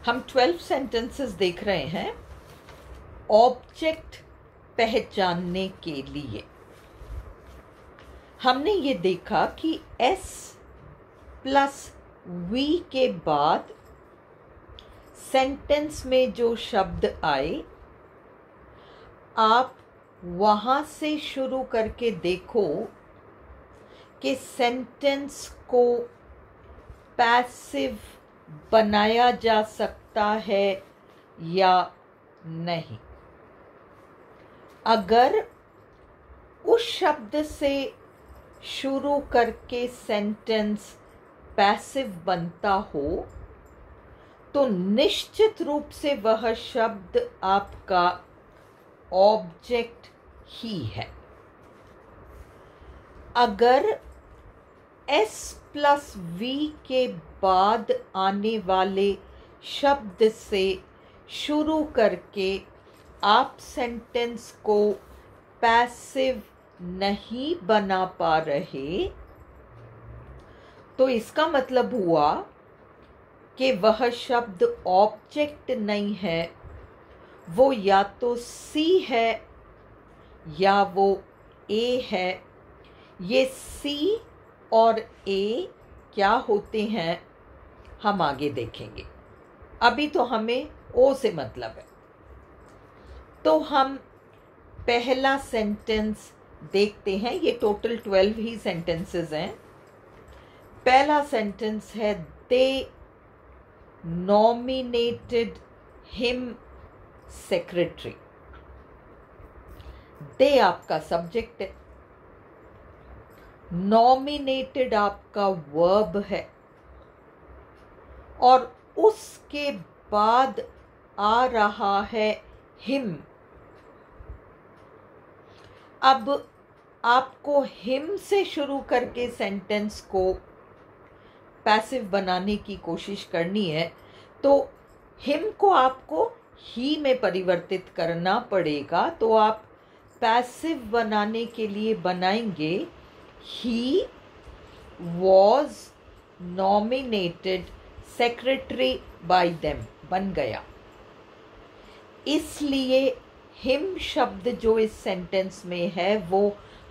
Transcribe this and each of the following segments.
हम 12 सेंटेंसेस देख रहे हैं ऑब्जेक्ट पहचानने के लिए। हमने ये देखा कि S प्लस V के बाद सेंटेंस में जो शब्द आए, आप वहाँ से शुरू करके देखो कि सेंटेंस को पैसिव बनाया जा सकता है या नहीं। अगर उस शब्द से शुरू करके सेंटेंस पैसिव बनता हो तो निश्चित रूप से वह शब्द आपका ऑब्जेक्ट ही है। अगर S प्लस V के बाद आने वाले शब्द से शुरू करके आप सेंटेंस को पैसिव नहीं बना पा रहे, तो इसका मतलब हुआ कि वह शब्द ऑब्जेक्ट नहीं है, वो या तो C है या वो A है। ये C और A क्या होते हैं हम आगे देखेंगे, अभी तो हमें O से मतलब है। तो हम पहला सेंटेंस देखते हैं। ये टोटल 12 ही सेंटेंसेस हैं। पहला सेंटेंस है दे नॉमिनेटेड हिम सेक्रेटरी। दे आपका सब्जेक्ट है, नॉमिनेटेड आपका वर्ब है, और उसके बाद आ रहा है हिम। अब आपको हिम से शुरू करके सेंटेंस को पैसिव बनाने की कोशिश करनी है, तो हिम को आपको ही में परिवर्तित करना पड़ेगा। तो आप पैसिव बनाने के लिए बनाएंगे he was nominated secretary bye them, बन गया। इसलिए हिम शब्द जो इस सेंटेंस में है वो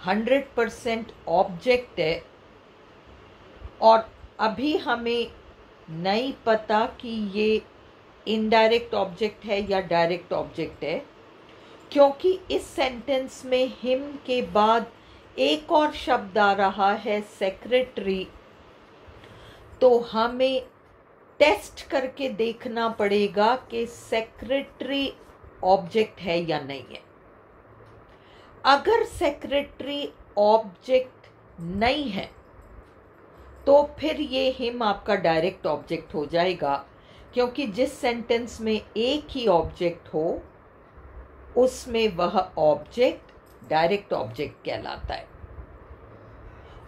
100% ऑब्जेक्ट है, और अभी हमें नहीं पता कि ये इनडायरेक्ट ऑब्जेक्ट है या डायरेक्ट ऑब्जेक्ट है, क्योंकि इस सेंटेंस में हिम के बाद एक और शब्द आ रहा है सेक्रेटरी। तो हमें टेस्ट करके देखना पड़ेगा कि सेक्रेटरी ऑब्जेक्ट है या नहीं है। अगर सेक्रेटरी ऑब्जेक्ट नहीं है तो फिर ये हिम आपका डायरेक्ट ऑब्जेक्ट हो जाएगा, क्योंकि जिस सेंटेंस में एक ही ऑब्जेक्ट हो उसमें वह ऑब्जेक्ट डायरेक्ट ऑब्जेक्ट कहलाता है।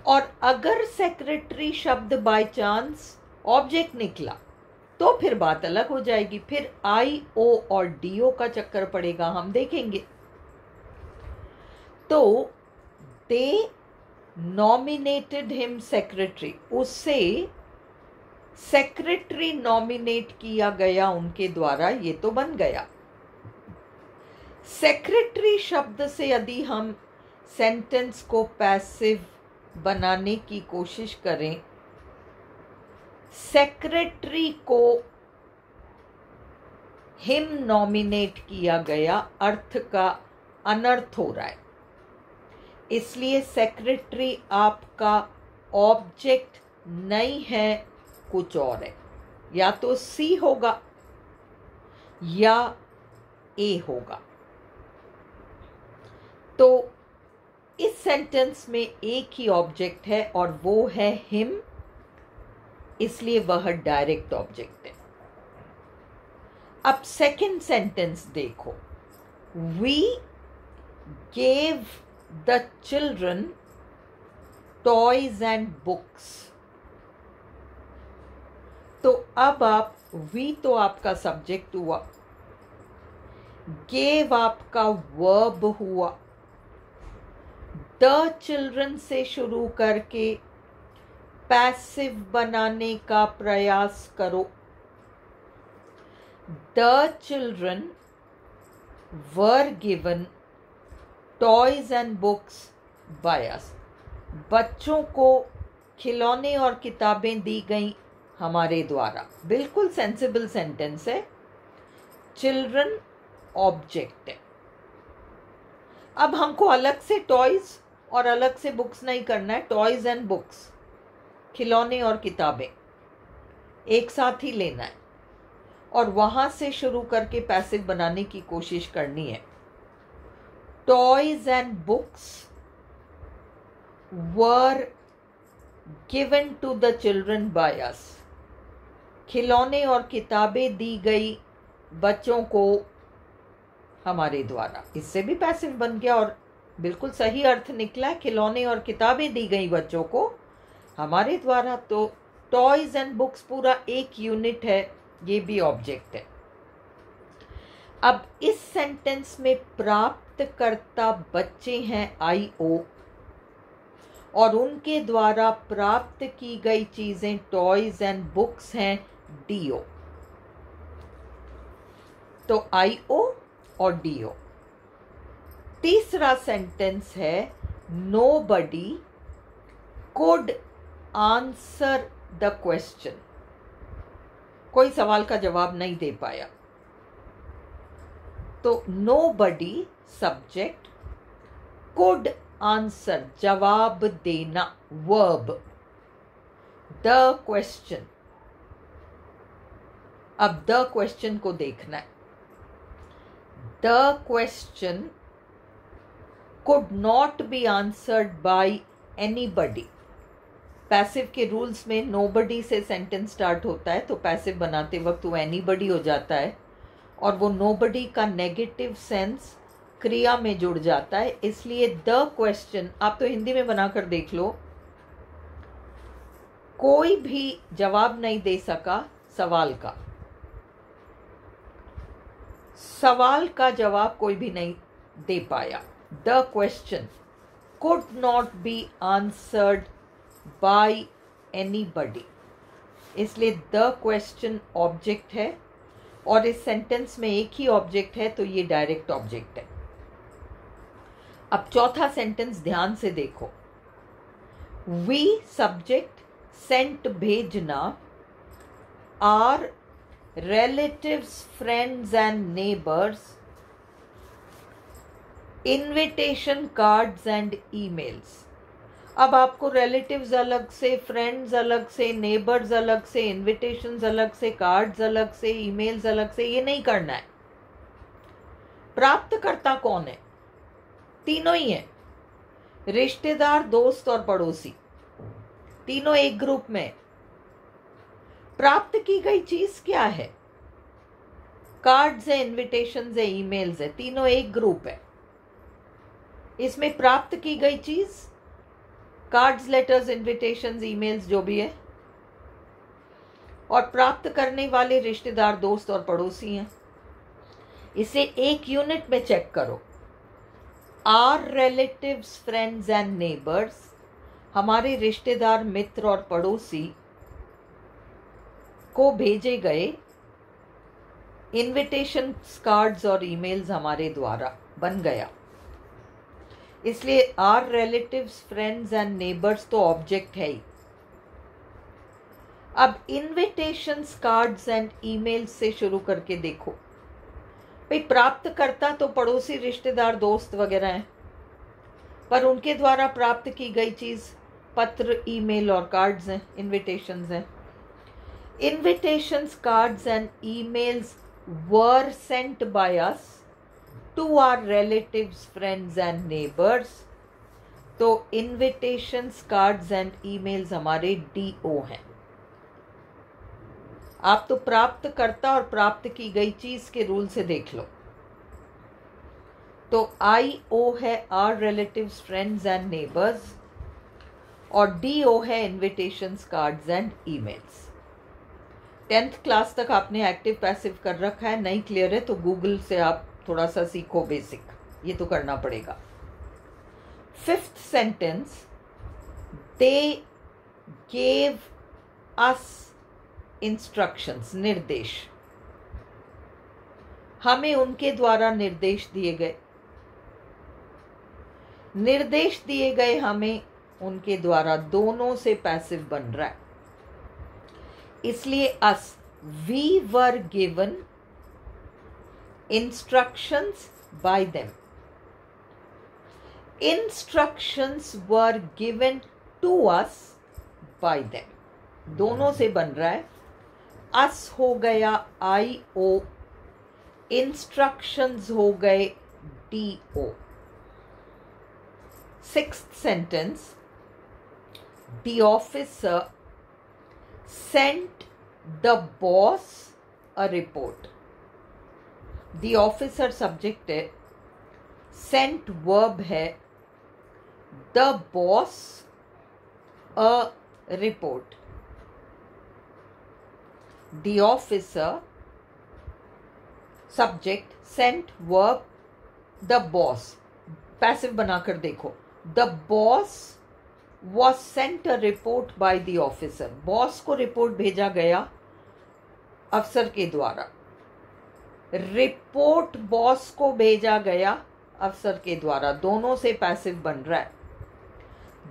और अगर सेक्रेटरी शब्द बाय चांस ऑब्जेक्ट निकला तो फिर बात अलग हो जाएगी, फिर IO और DO का चक्कर पड़ेगा, हम देखेंगे। तो दे नॉमिनेटेड हिम सेक्रेटरी, उससे सेक्रेटरी नॉमिनेट किया गया उनके द्वारा, ये तो बन गया। सेक्रेटरी शब्द से यदि हम सेंटेंस को पैसिव बनाने की कोशिश करें, सेक्रेटरी को हिम नॉमिनेट किया गया, अर्थ का अनर्थ हो रहा है। इसलिए सेक्रेटरी आपका ऑब्जेक्ट नहीं है, कुछ और है, या तो C होगा या A होगा। तो इस सेंटेंस में एक ही ऑब्जेक्ट है और वो है हिम, इसलिए वह डायरेक्ट ऑब्जेक्ट है। अब सेकंड सेंटेंस देखो, we gave the children toys and books. तो अब आप वी तो आपका सब्जेक्ट हुआ, गेव आपका वर्ब हुआ, द चिल्ड्रन से शुरू करके पैसिव बनाने का प्रयास करो। The children were given toys and books by us. बच्चों को खिलौने और किताबें दी गई हमारे द्वारा. बिल्कुल सेंसिबल सेंटेंस है. चिल्ड्रन ऑब्जेक्ट है. अब हमको अलग से टॉयज और अलग से बुक्स नहीं करना है. टॉयज एंड बुक्स, खिलौने और किताबें एक साथ ही लेना है और वहां से शुरू करके पैसिव बनाने की कोशिश करनी है. Toys and books were given to the children by us. खिलौने और किताबें दी गई बच्चों को हमारे द्वारा. इससे भी पैसिव बन गया और बिल्कुल सही अर्थ निकला. खिलौने और किताबें दी गई बच्चों को हमारे द्वारा. तो टॉयज एंड बुक्स पूरा एक यूनिट है, ये भी ऑब्जेक्ट है. अब इस सेंटेंस में प्राप्तकर्ता बच्चे हैं IO और उनके द्वारा प्राप्त की गई चीजें टॉयज एंड बुक्स हैं DO. तो IO और DO. तीसरा सेंटेंस है nobody could answer the question. कोई सवाल का जवाब नहीं दे पाया. तो nobody सब्जेक्ट, could answer जवाब देना verb, the question. अब the question को देखना है. The question could not be answered by anybody. Passive के रूल्स में nobody से सेंटेंस स्टार्ट होता है तो पैसिव बनाते वक्त वो anybody हो जाता है और वो nobody का नेगेटिव सेंस क्रिया में जुड़ जाता है. इसलिए द क्वेश्चन आप तो हिंदी में बनाकर देख लो. कोई भी जवाब नहीं दे सका सवाल का. सवाल का जवाब कोई भी नहीं दे पाया. The question could not be answered bye anybody. इसलिए द क्वेश्चन ऑब्जेक्ट है और इस सेंटेंस में एक ही ऑब्जेक्ट है तो ये डायरेक्ट ऑब्जेक्ट है. अब चौथा सेंटेंस ध्यान से देखो. वी सब्जेक्ट, सेंट भेजना, are relatives, friends and neighbors, invitation cards and emails. अब आपको relatives अलग से, friends अलग से, neighbors अलग से, invitations अलग से, cards अलग से, emails अलग से, ये नहीं करना है. प्राप्तकर्ता कौन है? तीनों ही है. रिश्तेदार, दोस्त और पड़ोसी, तीनों एक ग्रुप में. प्राप्त की गई चीज क्या है? कार्ड्स है, इनविटेशंस है, ईमेल्स है, तीनों एक ग्रुप है. इसमें प्राप्त की गई चीज कार्ड्स, लेटर्स, इनविटेशंस, ईमेल्स जो भी है, और प्राप्त करने वाले रिश्तेदार, दोस्त और पड़ोसी हैं. इसे एक यूनिट में चेक करो. Our relatives, friends and neighbours, हमारे रिश्तेदार, मित्र और पड़ोसी को भेजे गए इनविटेशन कार्ड्स और ईमेल्स हमारे द्वारा बन गया. इसलिए our relatives, friends and neighbours तो ऑब्जेक्ट है ही. अब इनविटेशंस, कार्ड्स एंड ईमेल्स से शुरू करके देखो. भाई प्राप्तकर्ता तो पड़ोसी, रिश्तेदार, दोस्त वगैरह हैं, पर उनके द्वारा प्राप्त की गई चीज पत्र, ईमेल और कार्ड्स हैं, इनविटेशंस हैं. Invitations, cards and emails were sent by us to our relatives, friends and neighbors. तो invitations, cards and emails हमारे DO हैं. आप तो प्राप्तकर्ता और प्राप्त की गई चीज के रूल से देख लो. तो IO है our relatives, friends and neighbors और DO है invitations, cards and emails. 10th class तक आपने एक्टिव पैसिव कर रखा है. नहीं क्लियर है तो गूगल से आप थोड़ा सा सीखो बेसिक, ये तो करना पड़ेगा. 5th sentence, they gave us instructions, निर्देश. हमें उनके द्वारा निर्देश दिए गए, निर्देश दिए गए हमें उनके द्वारा, दोनों से पैसिव बन रहा है। इसलिए us, we were given instructions by them, instructions were given to us by them, दोनों से बन रहा है। अस हो गया आई ओ, इंस्ट्रक्शंस हो गए D O. Sixth sentence, the officer sent the boss a report. The officer subject है, sent verb है, the boss a report. The officer subject sent verb the boss, passive बनाकर देखो, The boss was sent a report by the officer. Boss को report भेजा गया अफसर के द्वारा, रिपोर्ट बॉस को भेजा गया अफसर के द्वारा, दोनों से पैसिव बन रहा है।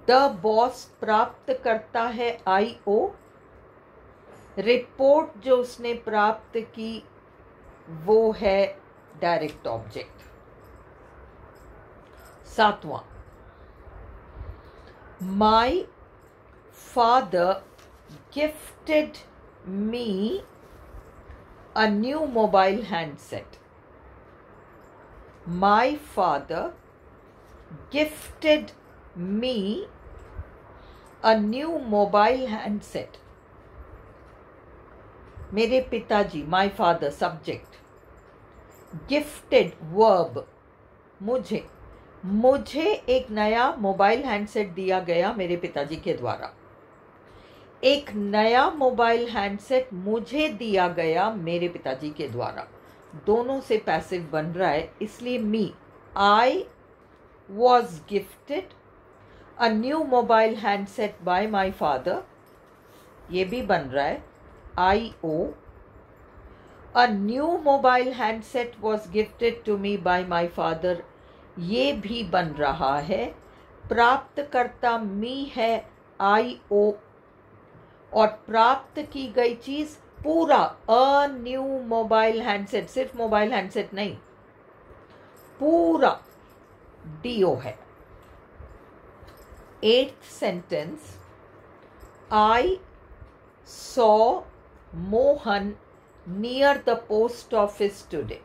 द बॉस प्राप्त करता है आई ओ, रिपोर्ट जो उसने प्राप्त की वो है डायरेक्ट ऑब्जेक्ट। सातवां, My father gifted me a new mobile handset. My father gifted me a new mobile handset. मेरे पिताजी, my father subject, gifted verb, मुझे एक नया मोबाइल हैंडसेट दिया गया मेरे पिताजी के द्वारा। एक नया मोबाइल हैंडसेट मुझे दिया गया मेरे पिताजी के द्वारा, दोनों से पैसिव बन रहा है। इसलिए me, I was gifted a new mobile handset by my father, ये भी बन रहा है I O. A new mobile handset was gifted to me by my father, ये भी बन रहा है। प्राप्तकर्ता मी है आई ओ, और प्राप्त की गई चीज पूरा, अ न्यू मोबाइल हैंडसेट, सिर्फ मोबाइल हैंडसेट नहीं, पूरा डीओ है। Eighth sentence, I saw Mohan near the post office today.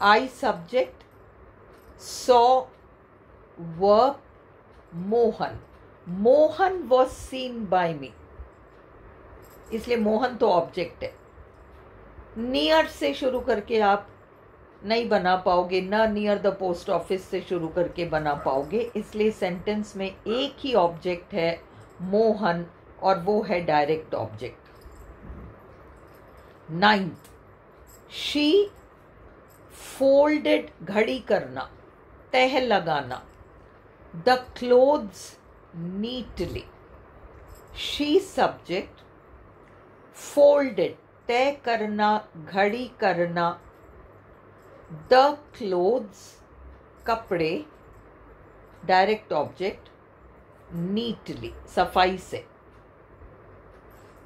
I subject, saw verb Mohan, Mohan was seen by me, इसलिए मोहन तो ऑब्जेक्ट है। नियर से शुरू करके आप नहीं बना पाओगे, ना नियर द पोस्ट ऑफिस से शुरू करके बना पाओगे, इसलिए सेंटेंस में एक ही ऑब्जेक्ट है मोहन, और वो है direct object. Ninth, she folded, घड़ी करना, तह लगाना, the clothes neatly. She subject, folded तय करना, घड़ी करना, द क्लोथ्स कपड़े, डायरेक्ट ऑब्जेक्ट, नीटली सफाई से।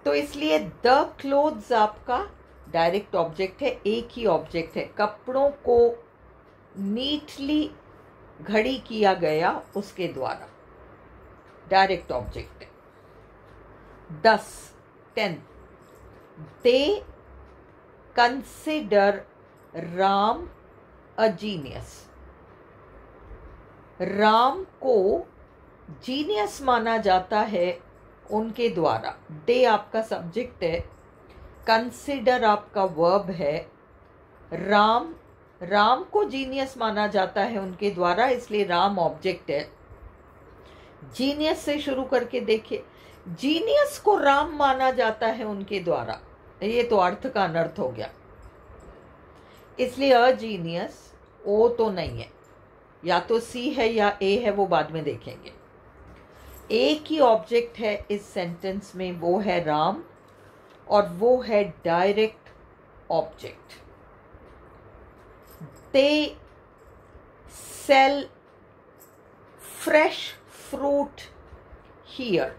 तो इसलिए द क्लोथ्स आपका डायरेक्ट ऑब्जेक्ट है, एक ही ऑब्जेक्ट है। कपड़ों को नीटली घड़ी किया गया उसके द्वारा, डायरेक्ट ऑब्जेक्ट है। 10 they consider Ram a genius. Ram को जीनियस माना जाता है उनके द्वारा। दे आपका सब्जेक्ट है, कंसिडर आपका वर्ब है। राम को जीनियस माना जाता है उनके द्वारा, इसलिए राम ऑब्जेक्ट है। जीनियस से शुरू करके देखिए, जीनियस को राम माना जाता है उनके द्वारा, ये तो अर्थ का अनर्थ हो गया, इसलिए अ जीनियस ओ तो नहीं है, या तो सी है या ए है, वो बाद में देखेंगे। एक ही ऑब्जेक्ट है इस सेंटेंस में, वो है राम, और वो है direct object. they sell fresh fruit here.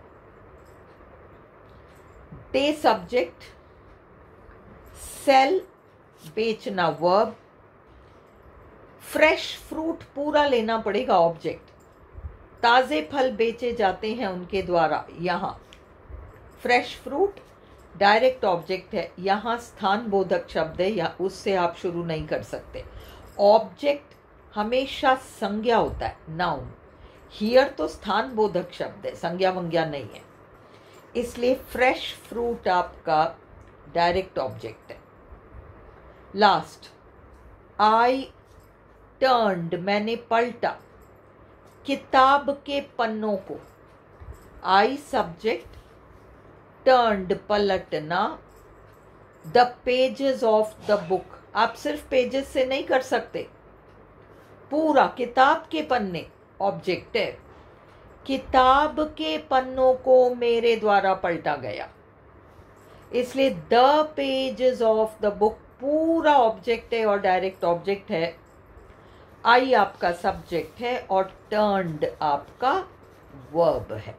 They subject, sell बेचना वर्ब, फ्रेश फ्रूट पूरा लेना पड़ेगा ऑब्जेक्ट, ताजे फल बेचे जाते हैं उनके द्वारा, यहाँ फ्रेश फ्रूट डायरेक्ट ऑब्जेक्ट है, यहाँ स्थान बोधक शब्द है, या उससे आप शुरू नहीं कर सकते। ऑब्जेक्ट हमेशा संज्ञा होता है, नाउन। हियर तो स्थान बोधक शब्द है, संज्ञा वंज्ञा नहीं है, इसलिए फ्रेश फ्रूट आपका डायरेक्ट ऑब्जेक्ट है। लास्ट, आई टर्न्ड, मैंने पलटा, किताब के पन्नों को, आई सब्जेक्ट, टर्न्ड पलटना, the pages of the book, आप सिर्फ पेजेस से नहीं कर सकते, पूरा किताब के पन्ने ऑब्जेक्ट है, किताब के पन्नों को मेरे द्वारा पलटा गया, इसलिए the pages of the book पूरा ऑब्जेक्ट है और डायरेक्ट ऑब्जेक्ट है। आई आपका सब्जेक्ट है और टर्न्ड आपका वर्ब है।